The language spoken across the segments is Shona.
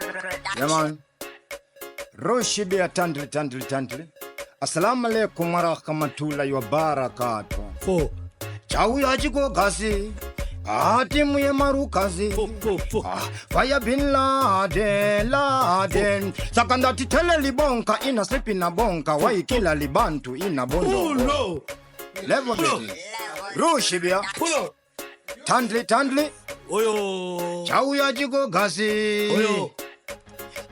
Yeah, man. Roshibia tandli. Assalamu alaikum warahmatullahi wabarakatuh. Four. Chau ya chiko kasi. Timu ya marukazi. Fire bin Laden. Sakanda titele libonka ina sleepy na bonka. Why kila libantu ina bondo. Oh no. Level bit. Roshibia. Tandli. Oyo. Chau ya chiko kasi. Oyo.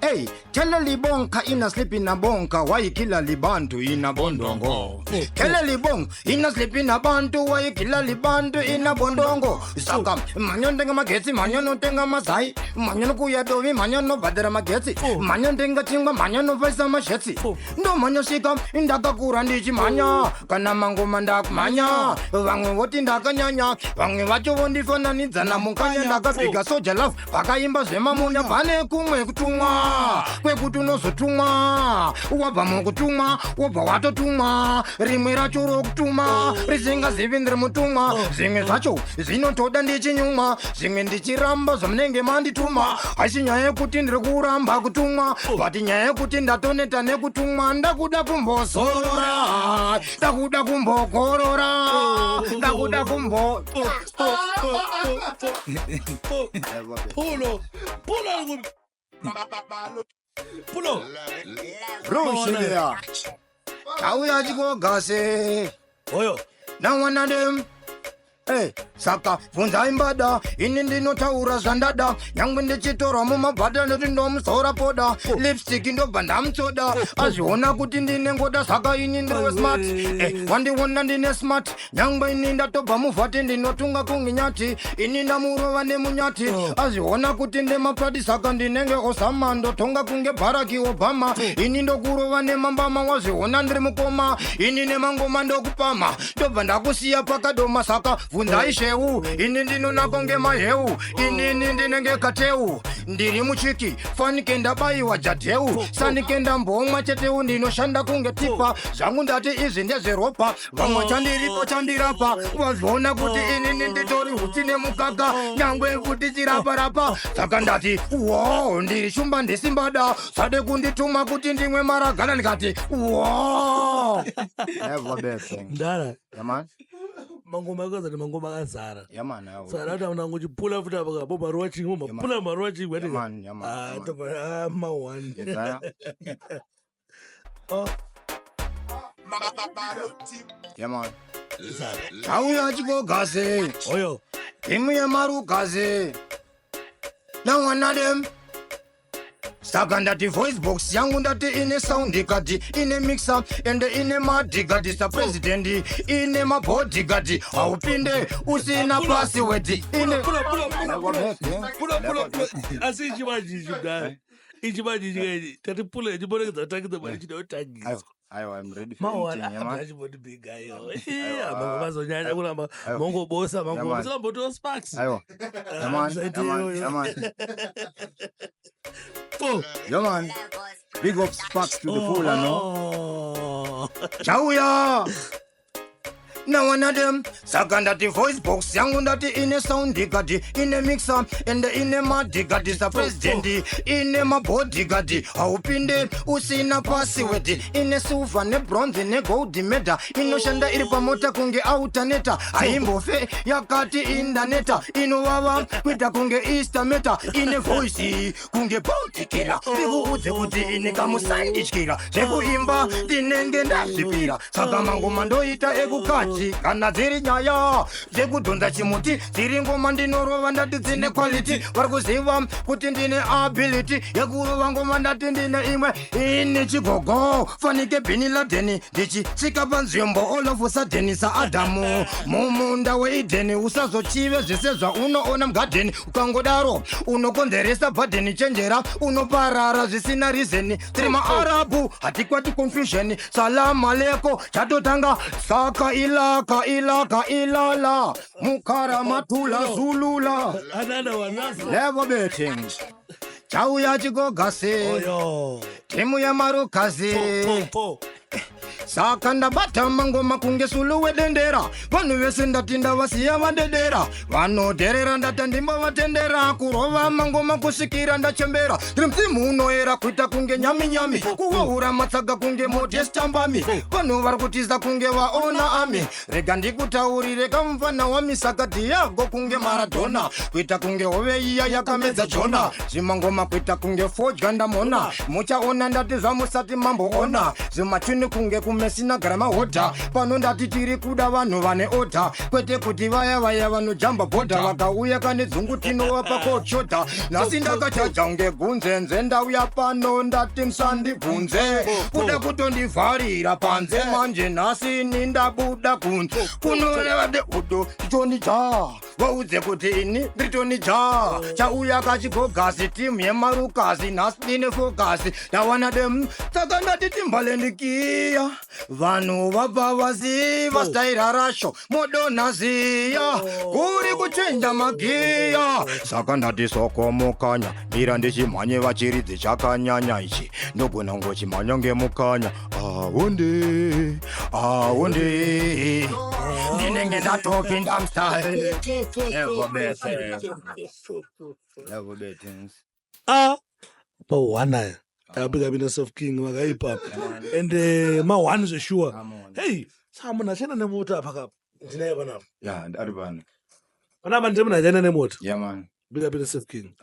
Hey, kele libonka ina sleep ina bonka, why kila libantu ina bondongo. Kele libong ina sleep ina bantu, why kila libantu ina bondongo. Saka, manyon tenga magetsi, manyon no tenga masai, manyon kuya dovi, manyon no badara magetsi, manyon tenga chingwa, manyon no vaisa mashetsi. No manyon shika, indaka kurandichi manya, kana mango mandak manya, wangu woti ndaka nyanya, wangu wacho wondi fana nizana mukanya ndaka piga soja love, paka imba zema munya pane kumwe kutumwa. Kwekuti unozotumwa wabva mukutumwa wabva watotumwa rimwe racho rokutuma risingazivi ndiri mutumwa zvimwe zvacho zvinotoda ndichinyumwa zvimwe ndichiramba zvamunenge mandituma haisi nyaya yekuti ndiri kuramba kutumwa bati nyaya yekuti ndatoneta nekutumwa ndakuda kumbozorora ndakuda kumbokorora ndakuda kumbo Pulo. Roshibia. Chau ya chiko gase. Oyo. Na one of them. Hey, saka funza imbada ini ndino taura zandada nyangwe ndichitora mumabhadha netindo musora poda lipstick ndobva mtsoda azviona kuti ndine ngoda saka ini ndiriwe smart wandiona ndine smart nyangwe ini ndatobva muvhati ndinotunga kunginyati ini ndamurova nemunyati azviona kuti ndemapati saka ndinenge osama ndotonga kunge Barack Obama ini ndokurova nemambama wazviona ndiri mukoma ini nemangoma ndokupama ndobva ndakusiya pakadoma saka vunzai sheu ini ndinonakonge maheu inini ndinenge kateu ndiri muchiki fanike ndabayiwa jadheu sanike ndambomwa cheteu ndinoshanda kunge tipa zvangu ndati izvi ndezveropa vamwe chandiripo chandirapa vazviona kuti inini nditori huti nemukaka nyangwe kuti chiraparapa saka ndati wo ndiri shumba ndisimbada sade kundituma kuti ndimwe maragana ndikati wo Ndara. yaman Mangoma akazara mangoma akazara. yaman Sara ta unango chipula futa baka boba rochi ngoma pula marochi gwete. yaman Toba mawani. Oh. yaman chau ya chiko gase Oyo. timu ya marukazi na one of them. Saka ndati voice box yangu ndati ine sound ikati ine mixer ende ine madigati sa president ine mabodigati haupinde usina password ine Pula. Asi chibaji chida. Ichibaji chidi. Tati pula chibone kuzatakita bali chidotagi. Ayo, I'm ready for Mawala anything, yaman. achibodi big guy. Mango mazonyanya kulamba mango bosa mango bosa mboto sparks. Ayo, yaman. Yaman, big up sparks to the full, no? Chau ya! Na one of them, saka ndati voice box yangu ndati ine sound ikati ine mixer ende ine madigati sa president ine mabodigati haupinde usina password ine silver ne bronze ne gold medal inoshanda iri pamota kunge autaneta haimbofe yakati indaneta inovava kuita kunge easter meta ine voice kunge bautikira ndikuudze kuti ine kamusandityira zvekuimba ndinenge ndazvipira saka mangoma ndoita ekukati kana dziri nyaya dzekudhonza chimuti dziri ngoma ndinorova ndati dzine quality vari kuziva kuti ndine ability yekurova ngoma ndati ndine imwe ine chigogo fanike Bin Laden ndichitsika panzvimbo all of a sudden saadhamu mumunda weidheni usazochive zvese zvaunoona mugadheni ukangodaro unokonzeresa bhadheni chenjera unoparara zvisina reason tiri maarabu hatikwati confusion salamu aleko chatotanga saka ilala mukara matula zulula Another one. level betting chau ya chiko gase Oyo. timu ya marukazi Po. saka ndabata mangoma kunge sulu wedendera vanhu vese ndati ndavasiya vadedera vanodherera ndata ndimbo vatendera kurova mangoma kusvikira ndachembera ndiri mzimu unoera kuita kunge nyami kuwahura matsaga kunge modestambami vanhu vari kutiza kunge vaona ami rega ndikutaurire kamufana wami saka dhiago kunge maradona kuita kunge hove iya yakamedza jona zvimangoma kuita kunge fodya ndamona muchaona ndati zvamusati mamboona zvimachini kunge kumesina gara mahodha pano ndati tiri kuda vanhu vane odha kwete kuti vaya vanojamba bhodha vakauya kane dzungu tinovapa kochodha nhasi ndakachaja unge gunze nze ndauya pano ndati musandibvunze kuda kutondivharira panze manje nhasi ini ndabuda kunze kunoreva deudo titonija vaudze kuti ini nditonija chauya kachigogasi timu yemarukazi nhasi ndine fokasi ndawana dem saka ndati timbalendikiya vanhu vabva vaziva staira rasho modonhaziya kuri kuchenja magiya saka ndati sokomukanya ndira ndichimhanye vachiridzi chakanyanya ichi ndogona ngochimhanya ngemukanya ahonde ndinenge ndatopinda mstari pawana abikabina Soft King vakaipa and ma1 zvesure hey saka munhu achaenda nemota apa kapa ndinaye panapa ya ndari pano panapa ndiri munhu achaenda nemota ya man bikabina Soft King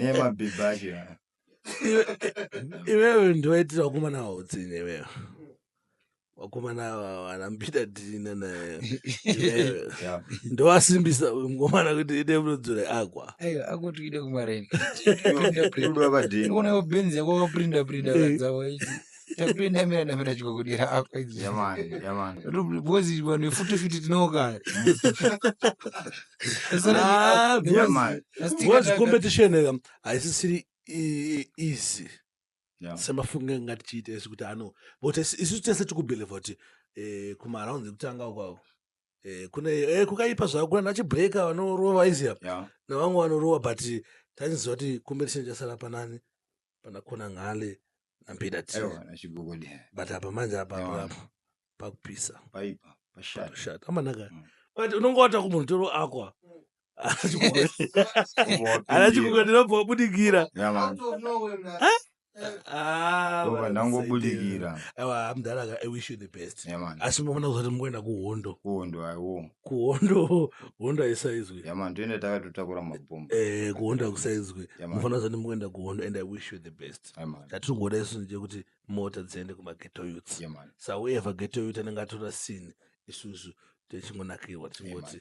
nemabibaki iwewe ndiwaitira wakomana wautsinye iwewe wakomana vanambida dina naye ndowasimbisa ngomana kuti ide munodzora agwa akuti ide kumareni kunawo benzi yako waprinda kadzawo tapinda mira chikokudira akwa idzi because vanhu vefutefiti tinaokaya because competition haisisiri easy semafunge ngatichiite esi kuti ano but isusu tese tikubheliva kuti kumaraundi ekutanga kwawo kukaipa zvavo kuna nachibreaka vanorova iziya navamwe vanorova but taniziva kuti competition chasara panani pana kona ngale nambida ti but apa manje apa pakupisa pashata amanaka but unonge wata kumunhu toro akwa ana chikukondirabva wabudikira ndangobudikira aiwa mudhara I wish you the best asi munofanira kuzoti mukuenda kuhondo hondo haisaizwi toende takatotakura mabhomba kuhondo hakusaizwi mufanira kuzoti mukuenda kuhondo and I wish you the best chatiringoda isusu ndechekuti mota dziende kumageto youths saka whoever geto youth anenge atora scene isusu techingonakirwa tingoti